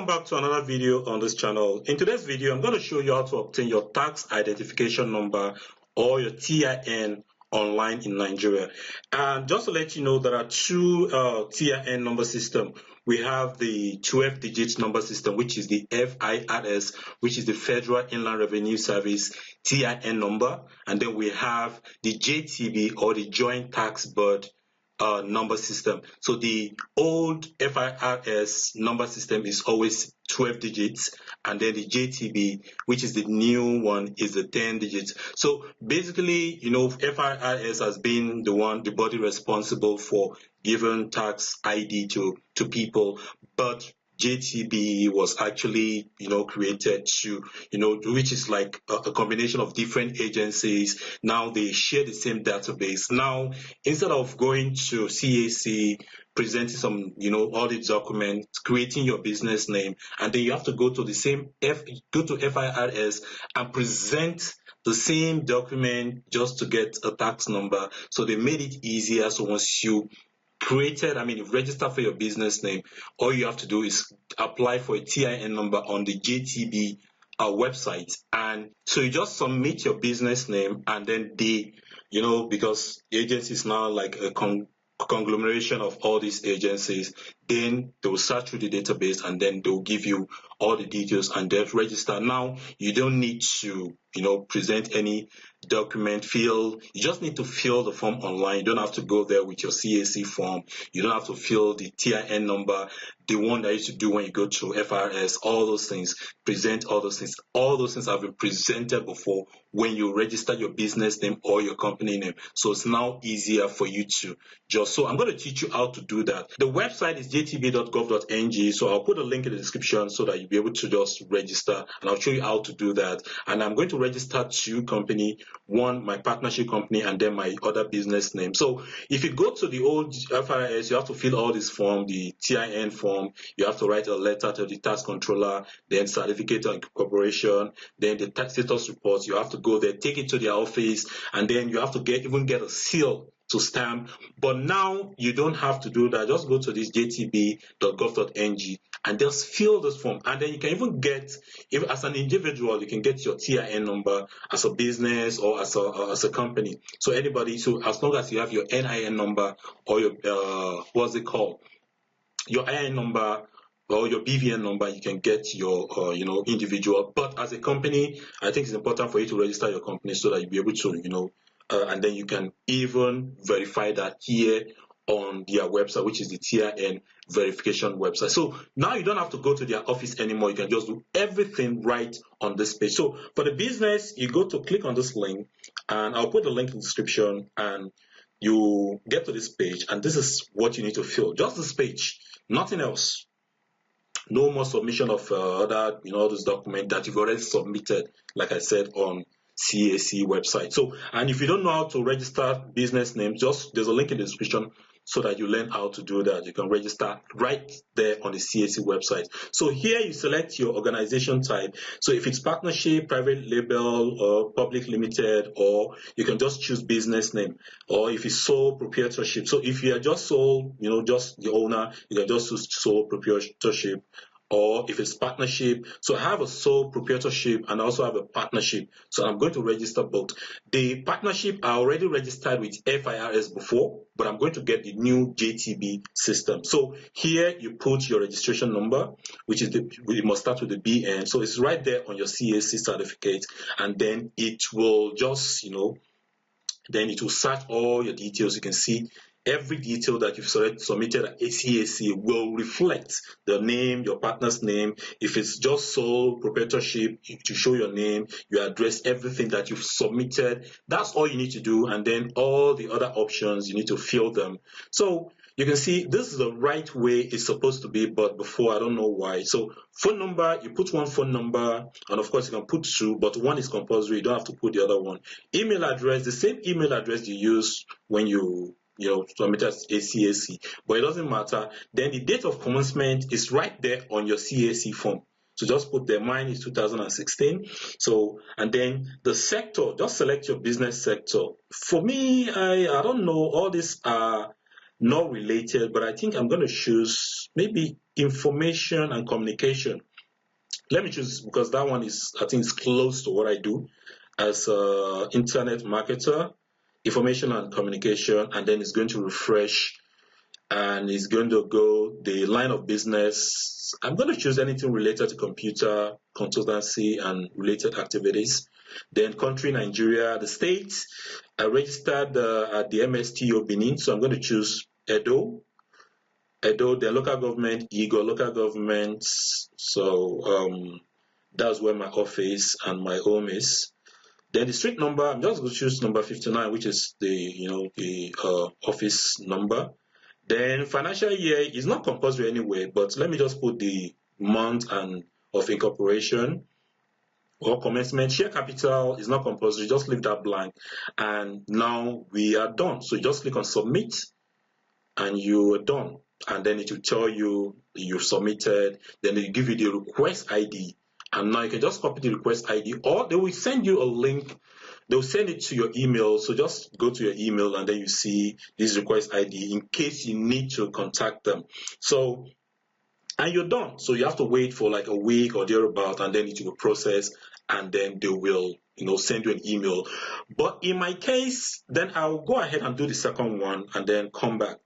Welcome back to another video on this channel. In today's video, I'm going to show you how to obtain your tax identification number or your TIN online in Nigeria. And just to let you know, there are two TIN number system. We have the 12-digit number system, which is the FIRS, which is the Federal Inland Revenue Service TIN number. And then we have the JTB or the Joint Tax Board number system. So the old FIRS number system is always 12 digits, and then the JTB, which is the new one, is the 10 digits. So basically, you know, FIRS has been the body responsible for giving tax ID to people, but JTB was actually, you know, created to, you know, which is like a combination of different agencies. Now they share the same database. Now, instead of going to CAC, presenting some, you know, audit documents, creating your business name, and then you have to go to the same go to FIRS and present the same document just to get a tax number. So they made it easier. So once you you've registered for your business name, all you have to do is apply for a TIN number on the JTB website. And so you just submit your business name, and then they, you know, because the agency is now like a conglomeration of all these agencies, then they will search through the database and then they'll give you all the details and they'll register. Now you don't need to, you know, present any document, you just need to fill the form online. You don't have to go there with your CAC form. You don't have to fill the TIN number, the one that you should do when you go to FIRS, all those things, present all those things. All those things have been presented before when you register your business name or your company name. So it's now easier for you to so I'm going to teach you how to do that. The website is jtb.gov.ng, so I'll put a link in the description so that you'll be able to just register, and I'll show you how to do that. And I'm going to register two company, one my partnership company and then my other business name. So if you go to the old FIRS, you have to fill all this form, the TIN form, you have to write a letter to the tax controller, then certificate of incorporation, then the tax status report. You have to go there, take it to their office, and then you have to even get a seal to stamp. But now you don't have to do that. Just go to this jtb.gov.ng and just fill this form, and then you can even get, if as an individual, you can get your TIN number, as a business or as a company. So anybody, so as long as you have your NIN number or your what's it called, your IN number or your BVN number, you can get your you know, individual. But as a company, I think it's important for you to register your company so that you'll be able to, you know, and then you can even verify that here on their website, which is the TIN verification website. So now you don't have to go to their office anymore. You can just do everything right on this page. So for the business, you go to click on this link, and I'll put the link in the description, and you get to this page, and this is what you need to fill. Just this page, nothing else. No more submission of other, you know, all those documents that you've already submitted, like I said, on CAC website. So, and if you don't know how to register business names, there's a link in the description so that you learn how to do that. You can register right there on the CAC website. So here you select your organization type. So if it's partnership, private label, or public limited, or you can just choose business name, or if it's sole proprietorship. So if you are just sole, you know, just the owner, you can just choose sole proprietorship. Or if it's partnership, so I have a sole proprietorship and I also have a partnership, so I'm going to register both. The partnership, I already registered with FIRS before, but I'm going to get the new JTB system. So here you put your registration number, which is we must start with the BN, so it's right there on your CAC certificate, and then it will just, you know, then it will search all your details. You can see every detail that you've submitted at CAC will reflect the name, your partner's name. If it's just sole proprietorship, to show your name, your address, everything that you've submitted. That's all you need to do, and then all the other options, you need to fill them. So you can see this is the right way it's supposed to be, but before, I don't know why. So phone number, you put one phone number, and of course you can put two, but one is compulsory. You don't have to put the other one. Email address, the same email address you use when you submitted a CAC, but it doesn't matter. Then the date of commencement is right there on your CAC form. So just put there, mine is 2016. So, and then the sector, just select your business sector. For me, I don't know, all these are not related, but I think I'm going to choose maybe information and communication. Let me choose because that one is, I think, is close to what I do as a internet marketer, information and communication, and then it's going to refresh and it's going to go the line of business. I'm going to choose anything related to computer consultancy and related activities. Then country Nigeria, the state. I registered at the MSTO Benin, so I'm going to choose Edo. Edo, the local government, Igor local government. So that's where my office and my home is. Then the street number, I'm just going to choose number 59, which is the office number. Then financial year is not compulsory anyway, but let me just put the month and of incorporation or commencement. Share capital is not compulsory, just leave that blank. And now we are done. So you just click on submit and you are done. And then it will tell you you've submitted. Then they give you the request ID. And now you can just copy the request ID, or they will send you a link. They'll send it to your email. So just go to your email and then you see this request ID in case you need to contact them. So, and you're done. So you have to wait for like a week or thereabout, and then it will process, and then they will, send you an email. But in my case, then I'll go ahead and do the second one and then come back.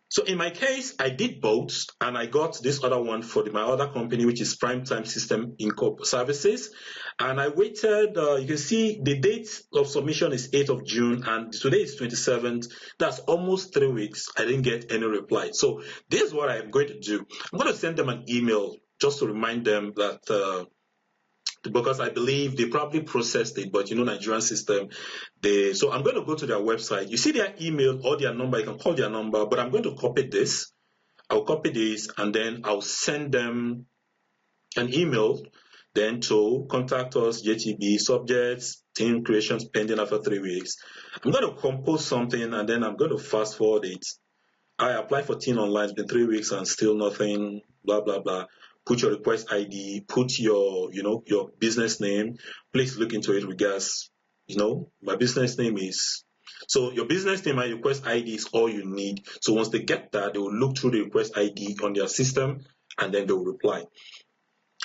So in my case, I did both, and I got this other one for my other company, which is Primetime System Incorp Services. And I waited, you can see the date of submission is 8th of June, and today is 27th. That's almost 3 weeks. I didn't get any reply. So this is what I'm going to do. I'm going to send them an email just to remind them that because I believe they probably processed it, but Nigerian system, so I'm going to go to their website. You see their email or their number, you can call their number, but I'm going to copy this. I'll copy this and then I'll send them an email then to contact us, JTB, subjects, team creations pending after 3 weeks. I'm going to compose something and then I'm going to fast forward it. I applied for Teen Online, it's been 3 weeks and still nothing, blah, blah, blah. Put your request ID, put your business name. Please look into it regards, my business name is. So your business name and request ID is all you need. So once they get that, they will look through the request ID on their system and then they will reply.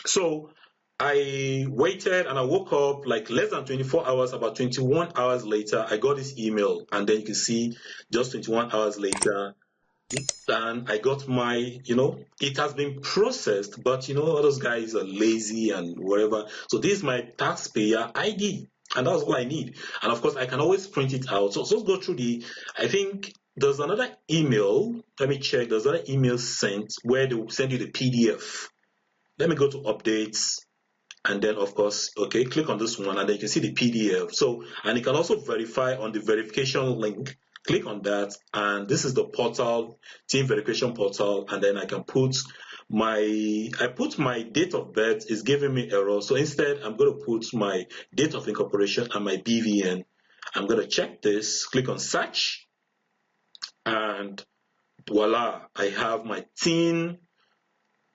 So I waited and I woke up like less than 24 hours, about 21 hours later, I got this email, and then you can see just 21 hours later, and I got my, it has been processed, but all those guys are lazy and whatever. So this is my taxpayer ID, and that's all I need. And of course, I can always print it out. So let's go through I think there's another email. Let me check. There's another email sent where they will send you the PDF. Let me go to updates. And then, of course, okay, click on this one, and then you can see the PDF. So, and you can also verify on the verification link. Click on that, and this is the portal, team verification portal, and then I can put my date of birth. Is giving me error, so instead I'm going to put my date of incorporation and my BVN. I'm going to check this, click on search, and voila, I have my teen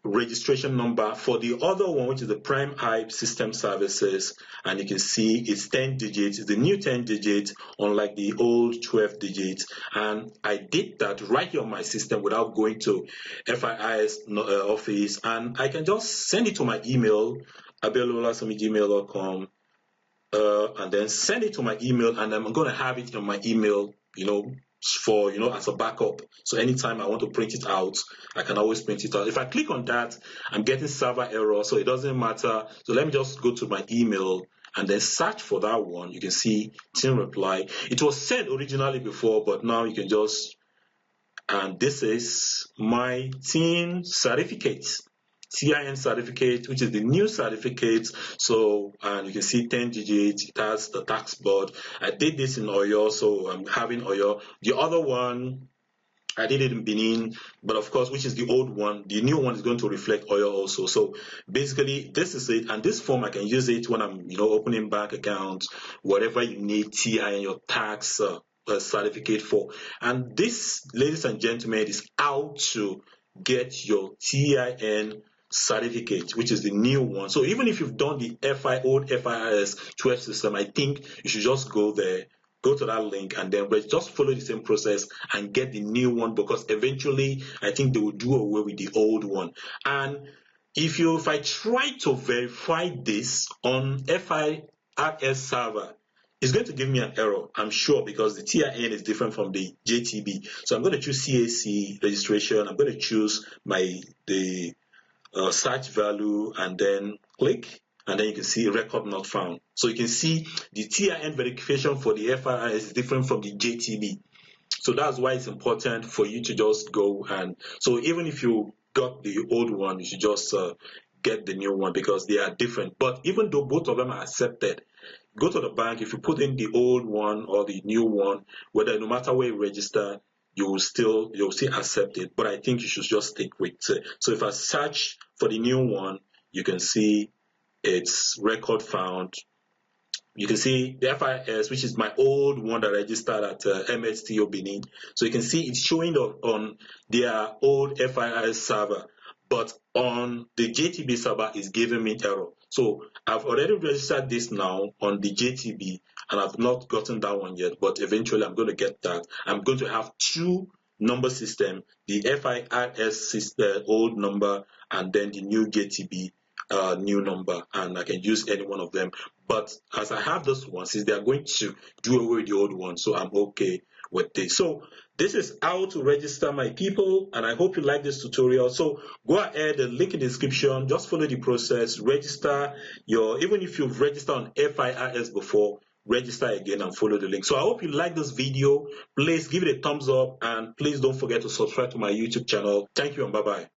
registration number for the other one, which is the Prime Hype System Services, and you can see it's 10 digits. It's the new 10 digits, unlike the old 12 digits. And I did that right here on my system without going to FII's office, and I can just send it to my email, abelolasomi@gmail.com, and then send it to my email, and I'm going to have it on my email, for as a backup. So anytime I want to print it out, I can always print it out. If I click on that, I'm getting server error, so it doesn't matter. So let me just go to my email and then search for that one. You can see team reply. It was sent originally before, but now you can just, and this is my team certificate, TIN certificate, which is the new certificate. So, and you can see 10 digits, it has the tax board. I did this in Oyo, so I'm having Oyo. The other one, I did it in Benin, but of course, which is the old one, the new one is going to reflect Oyo also. So basically, this is it, and this form I can use it when I'm, opening bank accounts, whatever you need TIN, your tax certificate for. And this, ladies and gentlemen, is how to get your TIN certificate, which is the new one. So even if you've done the old FIS 12 system, I think you should just go there, go to that link and then just follow the same process and get the new one, because eventually I think they will do away with the old one. And if I try to verify this on FIRS server, it's going to give me an error, I'm sure, because the TIN is different from the JTB. So I'm going to choose CAC registration. I'm going to choose the search value and then click, and then you can see record not found. So you can see the TIN verification for the FIRS is different from the JTB. So that's why it's important for you to just go, and so even if you got the old one, you should just get the new one, because they are different. But even though both of them are accepted, go to the bank. If you put in the old one or the new one, whether no matter where you register, you'll still accept it. But I think you should just stick with it. So if I search for the new one, you can see it's record found. You can see the FIS, which is my old one that registered at MSTO Benin. So you can see it's showing up on their old FIS server, but on the JTB server is giving me error. So I've already registered this now on the JTB, and I've not gotten that one yet, but eventually I'm going to get that. I'm going to have two number system, the FIRS system, old number, and then the new JTB new number, and I can use any one of them. But as I have this one, since they are going to do away with the old one, so I'm okay with this. So this is how to register, my people, and I hope you like this tutorial. So go ahead, the link in the description, just follow the process, register even if you've registered on FIRS before, register again and follow the link. So I hope you like this video. Please give it a thumbs up, and please don't forget to subscribe to my YouTube channel. Thank you and bye-bye.